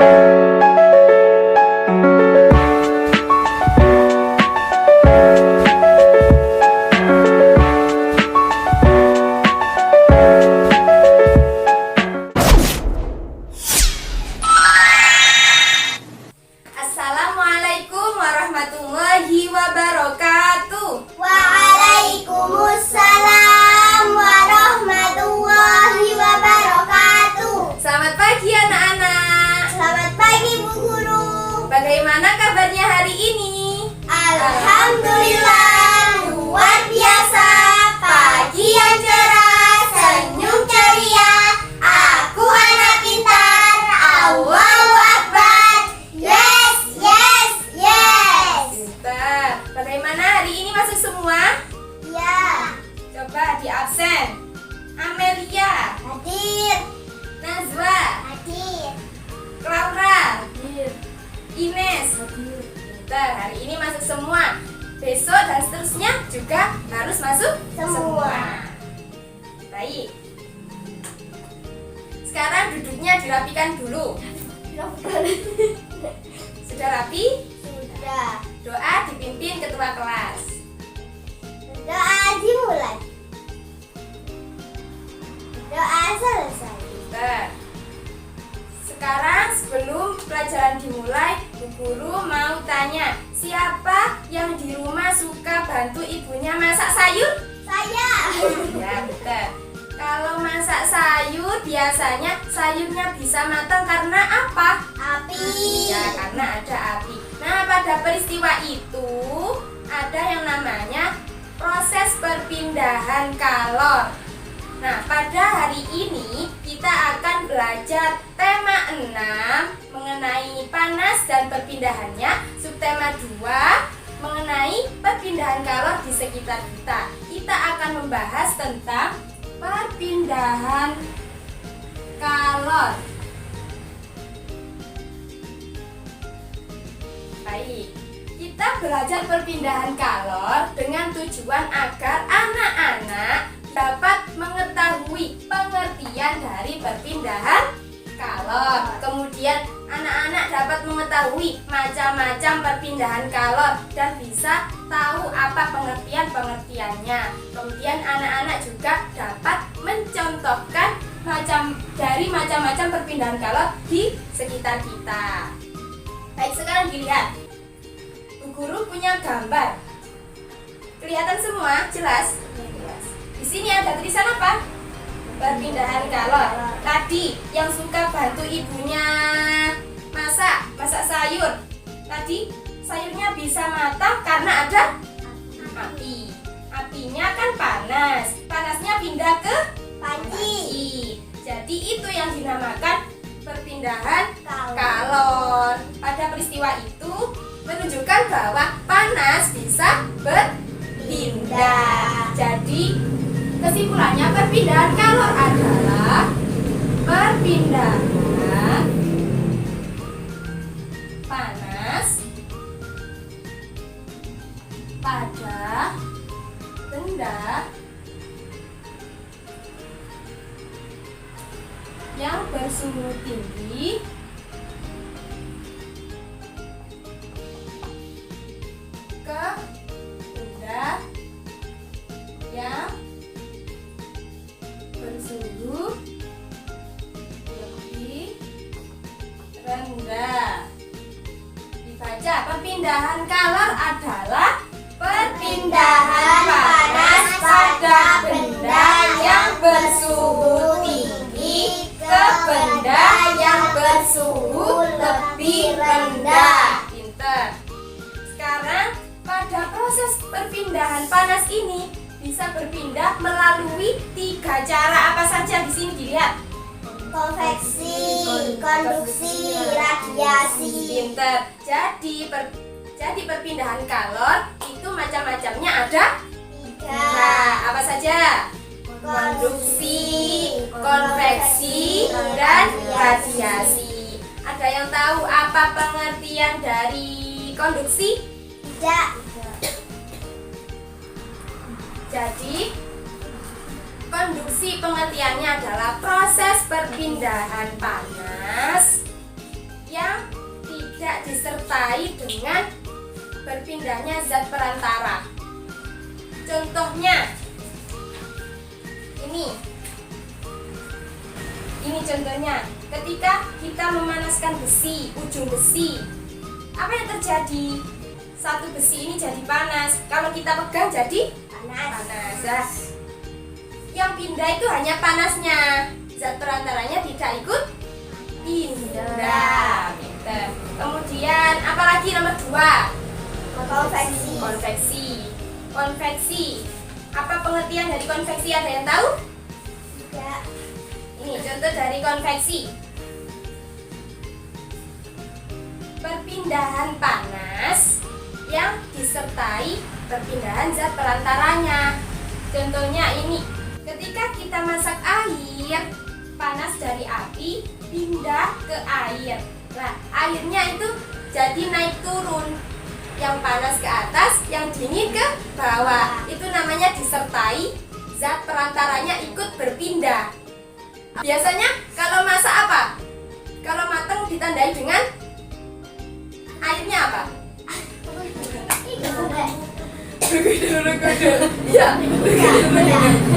Assalamualaikum warahmatullahi wabarakatuh. Waalaikumsalam warahmatullahi wabarakatuh. Selamat pagi anak-anak. Selamat pagi Bu Guru. Bagaimana kabarnya hari ini? Alhamdulillah luar biasa. Pagi yang cerah, senyum ceria. Aku anak pintar. Allahu Akbar. Yes, yes, yes. Pintar. Bagaimana hari ini masuk semua? Ya, Coba di absen. Amelia, hadir, Nazwa, hadir. Laura, Ines, Pintar. Hari ini masuk semua. Besok dan seterusnya juga harus masuk Semua. Baik. Sekarang duduknya dirapikan dulu. Sudah rapi? Sudah. Doa dipimpin ketua kelas. Doa dimulai. Doa selesai. Pintar. Sekarang sebelum pelajaran dimulai, Bu Guru mau tanya, siapa yang di rumah suka bantu ibunya masak sayur? Saya. Ya, betul. Kalau masak sayur, biasanya sayurnya bisa matang karena apa? Api. Ya, karena ada api. Nah, pada peristiwa itu ada yang namanya proses perpindahan kalor. Nah, pada hari ini kita akan belajar tema 6 mengenai panas dan perpindahannya, subtema 2 mengenai perpindahan kalor di sekitar kita. Kita akan membahas tentang perpindahan kalor. Baik, kita belajar perpindahan kalor dengan tujuan agar anak-anak dapat mengetahui pengertian dari perpindahan kalor. Kemudian anak-anak dapat mengetahui macam-macam perpindahan kalor dan bisa tahu apa pengertiannya. Kemudian anak-anak juga dapat mencontohkan macam-macam perpindahan kalor di sekitar kita. Baik, sekarang dilihat. Bu Guru punya gambar. Kelihatan semua? Jelas? Di sini ada tulisan apa? Perpindahan kalor. Tadi yang suka bantu ibunya masak sayur. Tadi sayurnya bisa matang karena ada api. Apinya kan panas. Panasnya pindah ke Panci. Jadi itu yang dinamakan perpindahan kalor. Pada peristiwa itu menunjukkan bahwa panas bisa berpindah. Jadi kesimpulannya perpindahan kalor adalah perpindahan panas pada benda yang bersuhu tinggi ke benda yang bersuhu lebih rendah. Dibaca, perpindahan kalor adalah perpindahan panas pada benda yang bersuhu tinggi ke benda yang bersuhu lebih rendah. Pinter. Sekarang pada proses perpindahan panas ini bisa berpindah melalui 3 cara apa saja. Di sini dilihat. Konveksi, konduksi, radiasi. Pinter. Jadi perpindahan kalor itu macam-macamnya ada 3. Apa saja? Konduksi, konveksi, dan radiasi. Ada yang tahu apa pengertian dari konduksi? Tidak. Jadi konduksi pengertiannya adalah proses perpindahan panas yang disertai dengan berpindahnya zat perantara. Contohnya ini contohnya, ketika kita memanaskan besi, ujung besi, apa yang terjadi? Satu besi ini jadi panas. Kalau kita pegang jadi panas. Nah, yang pindah itu hanya panasnya. Zat perantaranya tidak ikut pindah. Pinter. Kemudian apalagi nomor 2? Konveksi. Apa pengertian dari konveksi? Ada yang tahu? Tidak. Ini contoh dari konveksi. Perpindahan panas yang disertai perpindahan zat perantaranya. Contohnya ini, ketika kita masak air, panas dari api pindah ke air. Nah, airnya itu jadi naik turun. Yang panas ke atas, yang dingin ke bawah. Itu namanya disertai zat perantaranya ikut berpindah. Biasanya kalau masak apa? Kalau matang ditandai dengan airnya apa?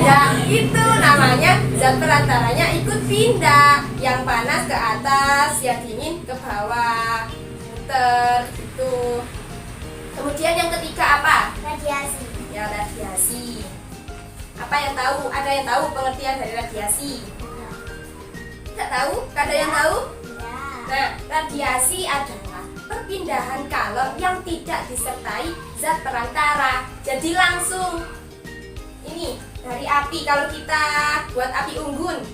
Ya, itu namanya zat perantaranya ikut pindah. Yang panas ke atas, yang dingin ke bawah. Muter gitu. Kemudian yang ketiga apa? Radiasi. Ya, radiasi. Apa yang tahu? Ada yang tahu pengertian dari radiasi? Tidak tahu? Ada yang tahu? Ya. Nah, radiasi adalah perpindahan kalor yang tidak disertai zat perantara. Jadi langsung ini dari api. Kalau kita buat api unggun,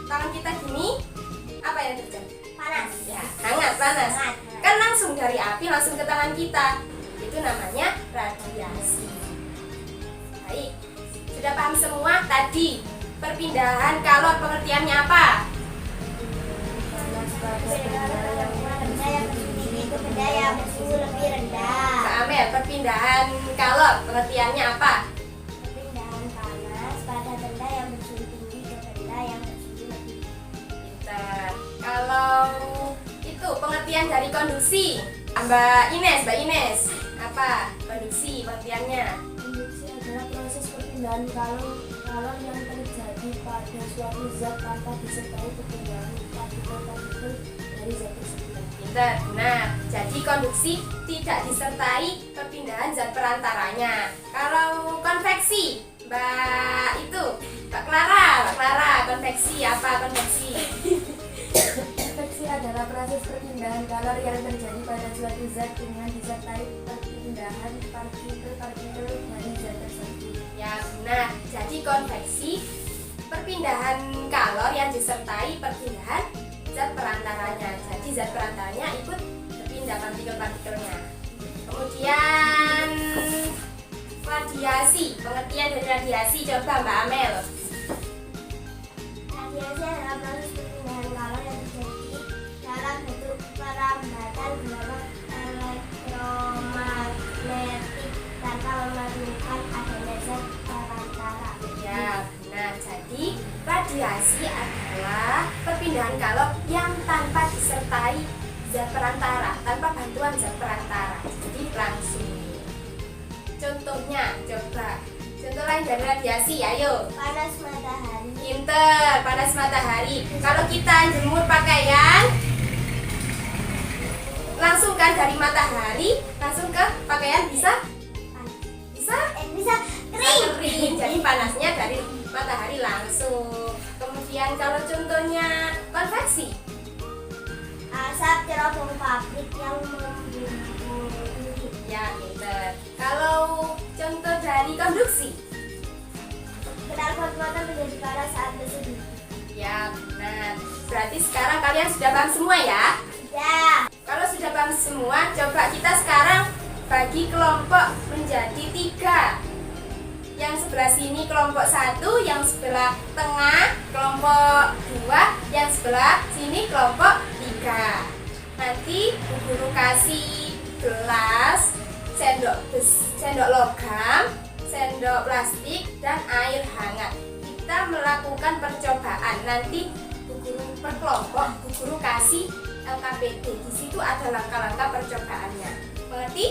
tangan kita gini, apa yang terjadi? Panas. Ya, hangat, panas. Hangat. Kan langsung dari api langsung ke tangan kita. Itu namanya radiasi. Baik, sudah paham semua tadi perpindahan kalor pengertiannya apa? Benda yang tinggi ke benda yang suhu lebih rendah. Kak Amel, perpindahan kalor pengertiannya apa? Perpindahan panas pada benda yang bersuhu tinggi ke benda yang bersuhu lebih. Pintar. Kalau itu pengertian dari konduksi, Mbak Ines, apa konduksi pengertiannya? Konduksi adalah proses perpindahan kalor yang terjadi pada suatu zat tanpa disertai perpindahan partikel-partikel dari zat tersebut. Pintar. Nah, jadi konduksi tidak disertai perpindahan zat perantaranya. Kalau konveksi, Mbak Clara, konveksi apa konveksi? Konveksi adalah proses perpindahan kalor yang terjadi pada suatu zat dengan disertai perpindahan partikel-partikel dari zat tersebut. Ya, benar. Jadi konveksi perpindahan kalor yang disertai perpindahan zat perantaranya. Jadi zat perantaranya ikut berpindah partikel-partikelnya. Kemudian radiasi, pengertian dari radiasi coba Mbak Amel. Radiasi adalah proses perpindahan kalor yang terjadi dalam bentuk perambatan gelombang elektromagnetik tanpa memerlukan adanya zat perantara. Ya, nah jadi radiasi adalah perpindahan kalor yang tanpa disertai zat perantara, tanpa bantuan zat perantara. Jadi langsung. Contohnya, coba. Contoh lain dari radiasi, ayo. Panas matahari. Pinter, panas matahari. Kalau kita jemur pakaian, langsung kan dari matahari, langsung ke pakaian bisa Bisa kering. Jadi panasnya dari matahari langsung. Kemudian kalau contohnya konveksi, Asap cerobong pabrik yang membumbung. ya pinter. Kalau contoh dari konduksi, Knalpot motor menjadi panas saat berseduh. ya benar. Berarti sekarang kalian sudah paham semua ya? Ya. Kalau sudah paham semua, coba kita sekarang bagi kelompok menjadi 3. Yang sebelah sini kelompok 1, yang sebelah tengah kelompok 2, yang sebelah sini kelompok 3. Nanti Bu Guru kasih gelas, sendok logam, sendok plastik, dan air hangat. Kita melakukan percobaan. Nanti Bu Guru per kelompok, Bu Guru kasih LKPD. Di situ ada langkah-langkah percobaannya. Mengerti?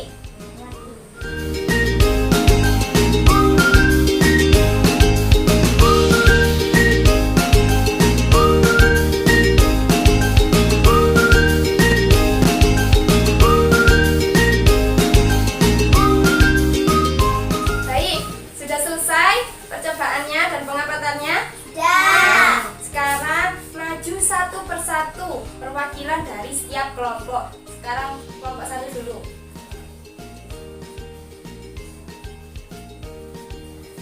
Baik, sudah selesai percobaannya dan pengapatannya? Sudah. Sekarang maju satu persatu perwakilan dari setiap kelompok. Sekarang kelompok satu dulu.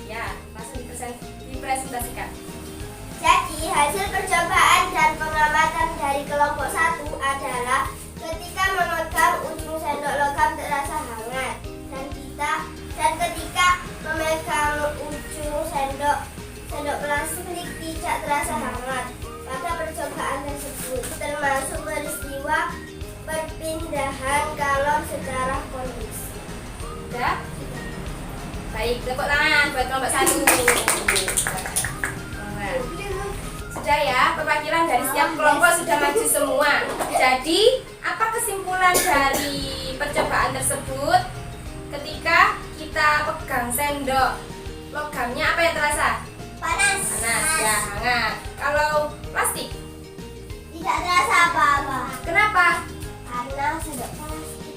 Ya, langsung dipresentasikan. Jadi hasil percobaan dan pengamatan dari kelompok 1 adalah ketika memegang ujung sendok logam terasa hangat dan ketika memegang ujung sendok plastik tidak terasa hangat pada percobaan tersebut, termasuk peristiwa perpindahan kalor secara konduksi. Sudah? Baik, tepuk tangan buat kelompok satu. Sudah ya, perwakilan dari setiap kelompok sudah maju semua. Jadi, apa kesimpulan dari percobaan tersebut? Ketika kita pegang sendok logamnya, apa yang terasa? Panas. Panas, ya hangat. Kalau plastik, Tidak terasa apa-apa. kenapa? Karena sendok plastik.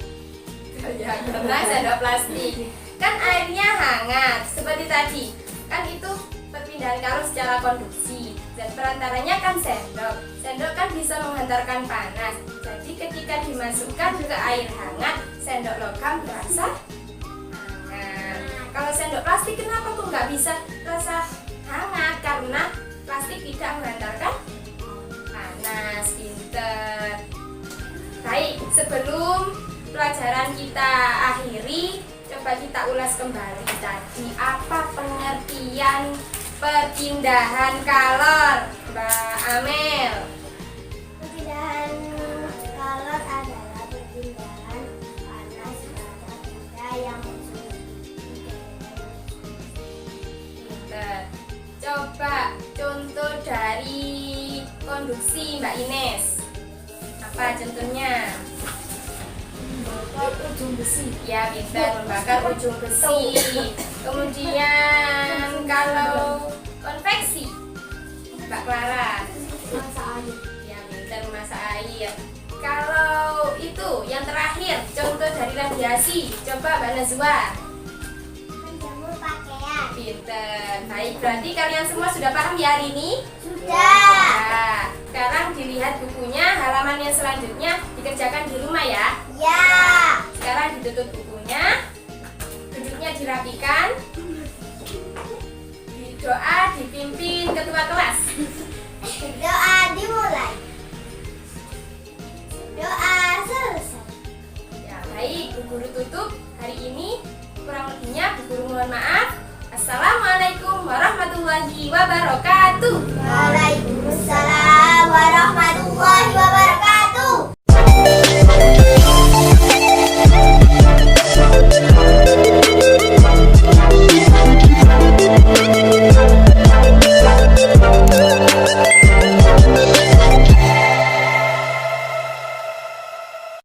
Ya, karena sendok plastik. Kan airnya hangat, seperti tadi. Kan itu perpindahan kalor secara konduksi. Dan perantaranya kan sendok. Sendok kan bisa menghantarkan panas. Jadi ketika dimasukkan ke air hangat, sendok logam terasa hangat. Kalau sendok plastik kenapa kok nggak bisa terasa hangat? Karena plastik tidak menghantarkan panas. Pinter. Baik, sebelum pelajaran kita akhiri, coba kita ulas kembali tadi apa pengertian perpindahan kalor, Mbak Amel. Perpindahan kalor adalah perpindahan panas pada benda yang Pinter. Coba contoh dari konduksi, Mbak Ines. Apa contohnya? Membakar ujung besi. Ya, pintar, membakar ujung besi. Kemudian kalau konveksi, Mbak Clara. Masa air. Ya, pintar, memasak air. Kalau itu yang terakhir, contoh dari radiasi. Coba Mbak Nazwa. menjemur pakaian. Pintar. Baik, berarti kalian semua sudah paham ya hari ini? Sudah. Nah, sekarang dilihat bukunya, halaman yang selanjutnya dikerjakan di rumah ya. Ya. Sekarang ditutup bukunya, duduknya dirapikan, doa dipimpin ketua kelas. Doa dimulai. Doa selesai. Ya baik, Bu Guru tutup hari ini. Kurang lebihnya Bu Guru mohon maaf. Assalamualaikum warahmatullahi wabarakatuh. Waalaikumsalam warahmatullahi wabarakatuh.